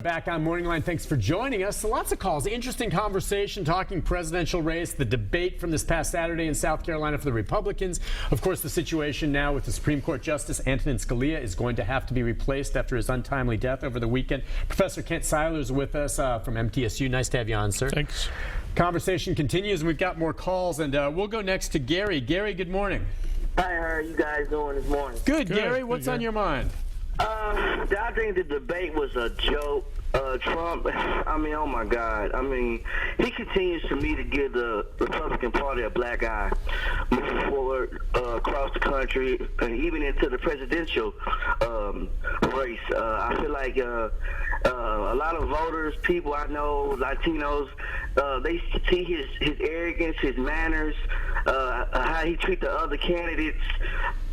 Back on MorningLine, thanks for joining us. So lots of calls, interesting conversation, talking presidential race, the debate from this past Saturday in South Carolina for the Republicans. Of course, the situation now with the Supreme Court Justice Antonin Scalia is going to have to be replaced after his untimely death over the weekend. Professor Kent Seiler is with us from MTSU. Nice to have you on, sir. Thanks. Conversation continues, and we've got more calls, and we'll go next to Gary. Gary, good morning. Hi, how are you guys doing this morning? Good, Gary. What's on your mind? I think the debate was a joke. Trump, oh my God. He continues to me to give the Republican Party a black eye moving forward across the country and even into the presidential race. I feel like a lot of voters, people I know, Latinos, they see his arrogance, his manners, how he treats the other candidates.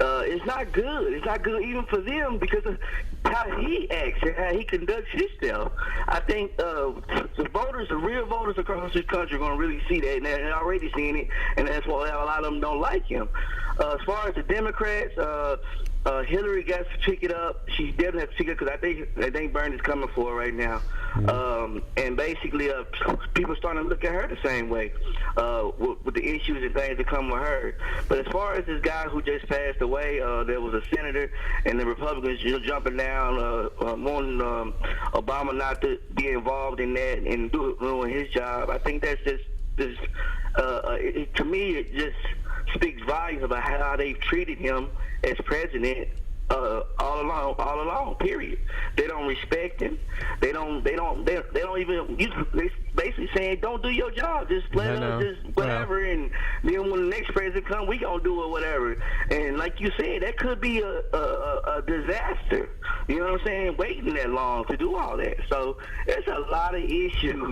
It's not good. It's not good even for them because of how he acts and how he conducts himself. I think the voters, the real voters across this country are going to really see that, and they're already seeing it, and that's why a lot of them don't like him. As far as the Democrats, Hillary got to pick it up. She definitely has to pick it up because I think Bernie's coming for her right now. And basically, people are starting to look at her the same way with the issues and things that come with her. But as far as this guy who just passed away, there was a senator, and the Republicans jumping down, wanting Obama not to be involved in that and ruin his job. I think that's just to me, it just speaks volumes about how they've treated him as president all along. Period. They don't respect him. They don't even. They basically saying, "Don't do your job. Just let us just whatever." And then when the next president comes, we gonna do it whatever. And like you said, that could be a disaster. You know what I'm saying? Waiting that long to do all that. So there's a lot of issues.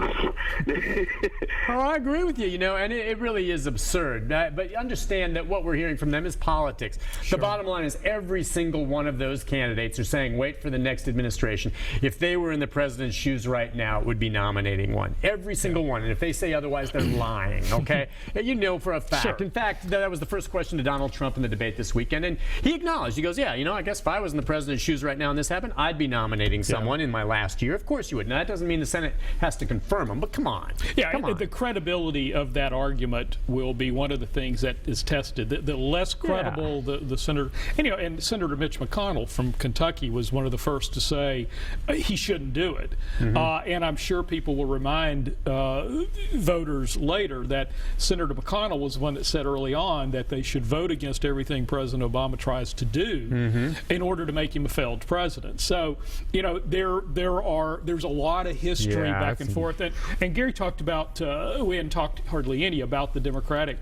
Oh, I agree with you. And it really is absurd. But understand that what we're hearing from them is politics. Sure. The bottom line is every single one of those candidates are saying, wait for the next administration. If they were in the president's shoes right now, it would be nominating one. Every single one. And if they say otherwise, they're lying, okay? For a fact. Sure. In fact, that was the first question to Donald Trump in the debate this weekend. And he acknowledged, he goes, I guess if I was in the president's shoes right now and this happened, I'd be nominating someone in my last year. Of course you would. Now, that doesn't mean the Senate has to confirm him, but come on. Yeah, come on. The credibility of that argument will be one of the things that is tested. The less credible the senator, and Senator Mitch McConnell from Kentucky was one of the first to say he shouldn't do it. And I'm sure people will remind voters later that Senator McConnell was the one that said early on that they should vote against everything President Obama tries to do in order to make him a failed president. So, there's a lot of history back and forth. And Gary talked about, we hadn't talked hardly any about the Democratic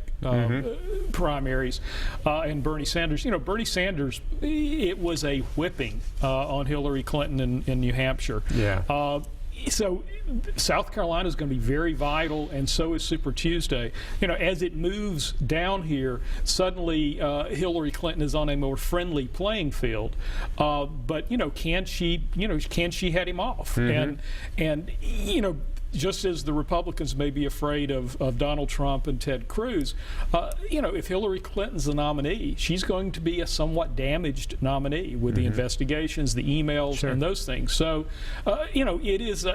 primaries and Bernie Sanders. Bernie Sanders, it was a whipping on Hillary Clinton in New Hampshire. So South Carolina is going to be very vital, and so is Super Tuesday. As it moves down here, suddenly Hillary Clinton is on a more friendly playing field. But can she head him off? And just as the Republicans may be afraid of Donald Trump and Ted Cruz, if Hillary Clinton's the nominee, she's going to be a somewhat damaged nominee with the investigations, the emails, and those things. So, it is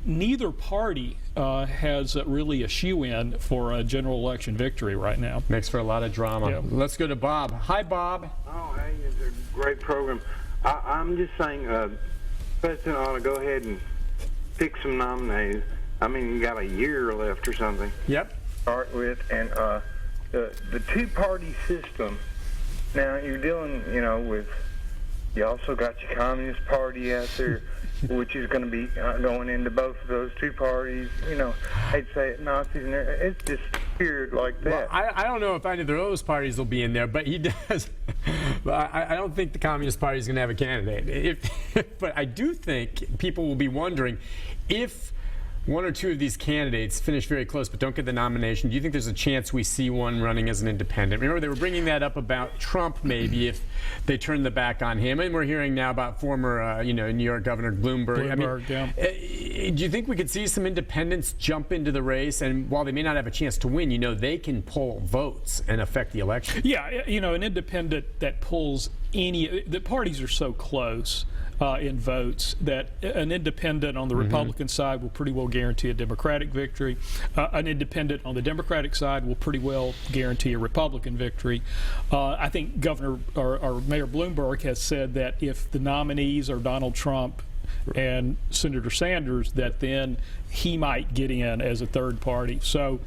neither party has really a shoe-in for a general election victory right now. Makes for a lot of drama. Yeah. Let's go to Bob. Hi, Bob. Oh, hey, it's a great program. I'm just saying, President ought to go ahead and pick some nominees. You got a year left or something. Yep. Start with, and the two-party system. Now you're dealing, with. You also got your Communist Party out there, which is going to be going into both of those two parties. They'd say Nazis, and it's just weird like that. Well, I don't know if either of those parties will be in there, but he does. But I don't think the Communist Party is going to have a candidate. But I do think people will be wondering if one or two of these candidates finish very close but don't get the nomination. Do you think there's a chance we see one running as an independent? Remember, they were bringing that up about Trump maybe if they turn the back on him. And we're hearing now about former, New York Governor Bloomberg. Do you think we could see some independents jump into the race? And while they may not have a chance to win, they can pull votes and affect the election. Yeah, an independent that pulls the parties are so close in votes that an independent on the Republican side will pretty well guarantee a Democratic victory. An independent on the Democratic side will pretty well guarantee a Republican victory. I think Governor or Mayor Bloomberg has said that if the nominees are Donald Trump and Senator Sanders, that then he might get in as a third party. So,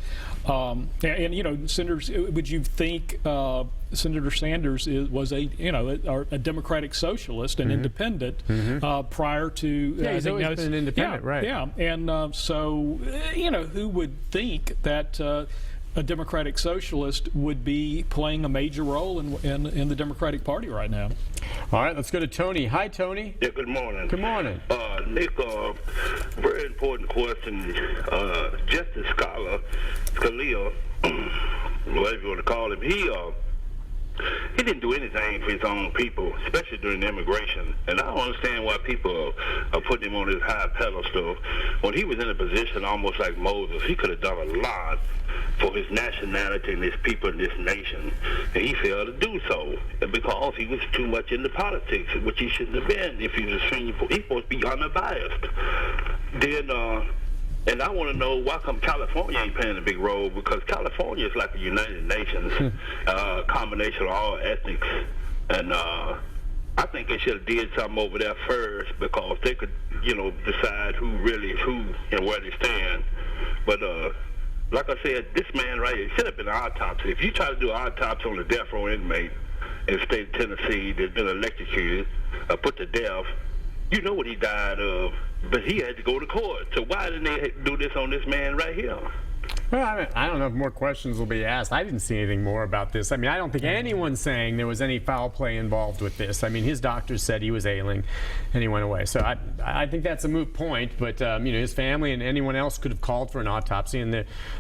and you know, Senators, would you think Senator Sanders was a Democratic socialist, an independent prior to? Yeah, he's always been an independent, right? Yeah, and so who would think that? A Democratic socialist would be playing a major role in the Democratic Party right now. All right, let's go to Tony. Hi, Tony. Yeah, good morning. Good morning. Nick, very important question. Justice Scalia, whatever you want to call him, he didn't do anything for his own people, especially during immigration. And I don't understand why people are putting him on this high pedestal. When he was in a position almost like Moses, he could have done a lot for his nationality and his people and this nation. And he failed to do so because he was too much into politics, which he shouldn't have been if he was a senior. He's supposed to be unbiased. Then, and I want to know why come California ain't playing a big role, because California is like the United Nations, combination of all ethnics. And I think they should have did something over there first, because they could, decide who really is who and where they stand. But like I said, this man right here should have been an autopsy. If you try to do an autopsy on a death row inmate in the state of Tennessee that's been electrocuted, put to death, you know what he died of, but he had to go to court. So why didn't they do this on this man right here? Well, I don't know if more questions will be asked. I didn't see anything more about this. I mean, I don't think anyone's saying there was any foul play involved with this. I mean, his doctors said he was ailing, and he went away. So I think that's a moot point. But his family and anyone else could have called for an autopsy, and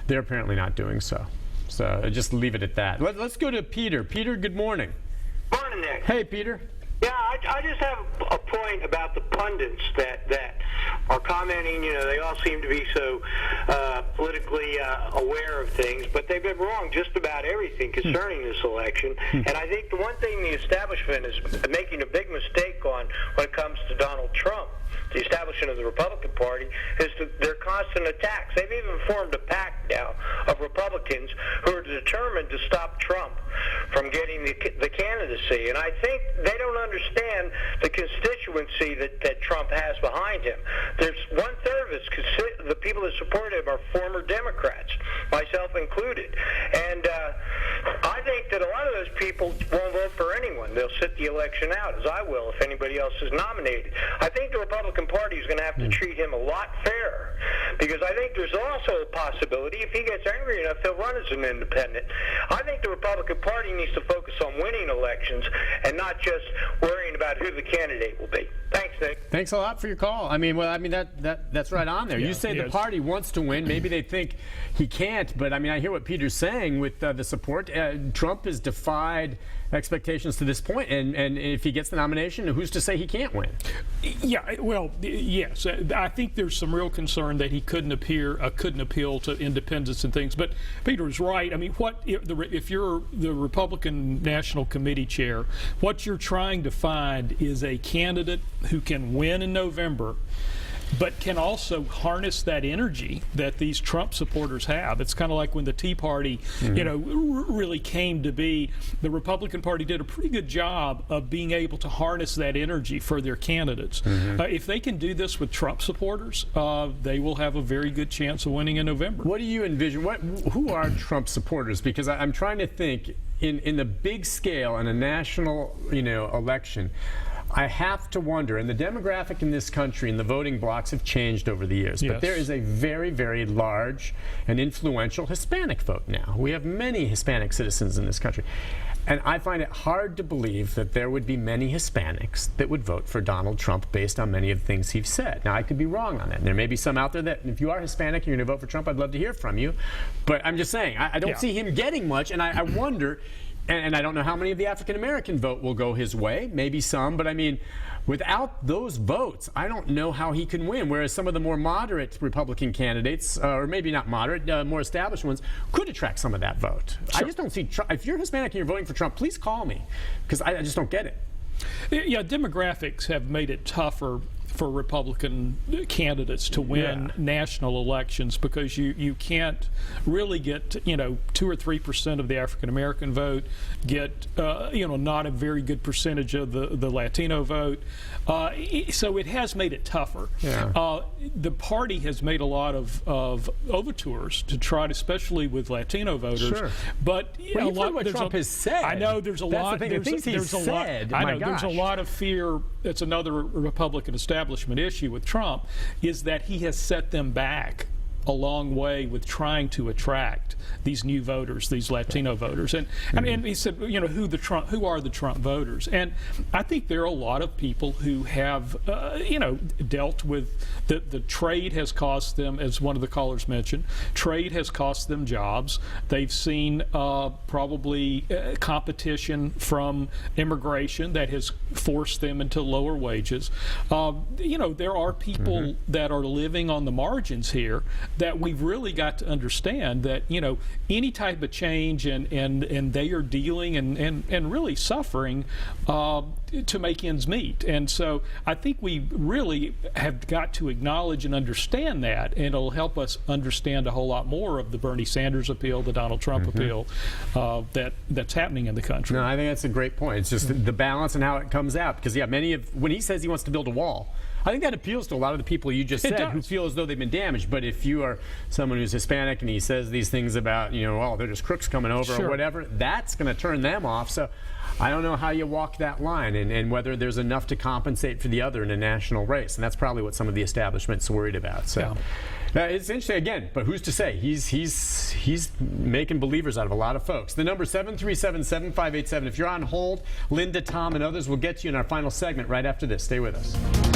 they're apparently not doing so. So just leave it at that. Let's go to Peter. Peter, good morning. Morning, Nick. Hey, Peter. Yeah, I just have a point about the pundits that are commenting. They all seem to be so politically aware of things, but they've been wrong just about everything concerning this election. And I think the one thing the establishment is making a big mistake on when it comes to Donald Trump, the establishment of the Republican Party, is their constant attacks. They've even formed a pact now of Republicans who are determined to stop Trump from getting the candidacy. And I think they don't understand the constituency that Trump has behind him. There's 1/3 of the people that support him are former Democrats, myself included. And I think that a lot of those people won't vote for anyone. They'll sit the election out, as I will if anybody else is nominated. I think the Republican Party is going to have to treat him a lot fairer, because I think there's also a possibility, if he gets angry enough, he'll run as an independent. I think the Republican Party needs to focus on winning elections and not just worrying about who the candidate will be. Thanks, Nick. Thanks a lot for your call. That's right on there. Yeah, you say the party wants to win. Maybe they think he can't, but I hear what Peter's saying with the support. Trump has defied expectations to this point, and if he gets the nomination, who's to say he can't win? Yeah, well, yes. I think there's some real concern that he couldn't appeal to independents and things. But Peter is right. I mean, if you're the Republican National Committee chair, what you're trying to find is a candidate who can win in November, but can also harness that energy that these Trump supporters have. It's kind of like when the Tea Party, really came to be. The Republican Party did a pretty good job of being able to harness that energy for their candidates. If they can do this with Trump supporters, they will have a very good chance of winning in November. What do you envision? Who are Trump supporters? Because I'm trying to think in the big scale in a national, election. I have to wonder, and the demographic in this country and the voting blocks have changed over the years, but there is a very, very large and influential Hispanic vote now. We have many Hispanic citizens in this country. And I find it hard to believe that there would be many Hispanics that would vote for Donald Trump based on many of the things he's said. Now, I could be wrong on that. There may be some out there that, if you are Hispanic and you're going to vote for Trump, I'd love to hear from you. But I'm just saying, I don't see him getting much, and I wonder... And I don't know how many of the African-American vote will go his way, maybe some, but without those votes, I don't know how he can win, whereas some of the more moderate Republican candidates, or maybe not moderate, more established ones, could attract some of that vote. Sure. I just don't see Trump. If you're Hispanic and you're voting for Trump, please call me, because I just don't get it. Yeah, demographics have made it tougher for Republican candidates to win national elections because you can't really get 2 or 3% of the African American vote, get not a very good percentage of the Latino vote, so it has made it tougher. The party has made a lot of overtures to try to, especially with Latino voters, but a lot what Trump has said. I know there's a lot. There's a lot of fear. It's another Republican establishment issue with Trump, is that he has set them back a long way with trying to attract these new voters, these Latino voters. And and he said, who are the Trump voters? And I think there are a lot of people who have, dealt with the trade has cost them, as one of the callers mentioned, trade has cost them jobs. They've seen probably competition from immigration that has forced them into lower wages. There are people that are living on the margins here that we've really got to understand that, any type of change and they are dealing and really suffering to make ends meet. And so I think we really have got to acknowledge and understand that, and it'll help us understand a whole lot more of the Bernie Sanders appeal, the Donald Trump appeal that's happening in the country. No, I think that's a great point. It's just the balance and how it comes out. Because, when he says he wants to build a wall, I think that appeals to a lot of the people you just said who feel as though they've been damaged. But if you are someone who's Hispanic and he says these things about, they're just crooks coming over or whatever, that's going to turn them off. So I don't know how you walk that line and whether there's enough to compensate for the other in a national race. And that's probably what some of the establishment's worried about. So it's interesting again, but who's to say? He's making believers out of a lot of folks. The number 737-7587. If you're on hold, Linda, Tom, and others will get to you in our final segment right after this. Stay with us.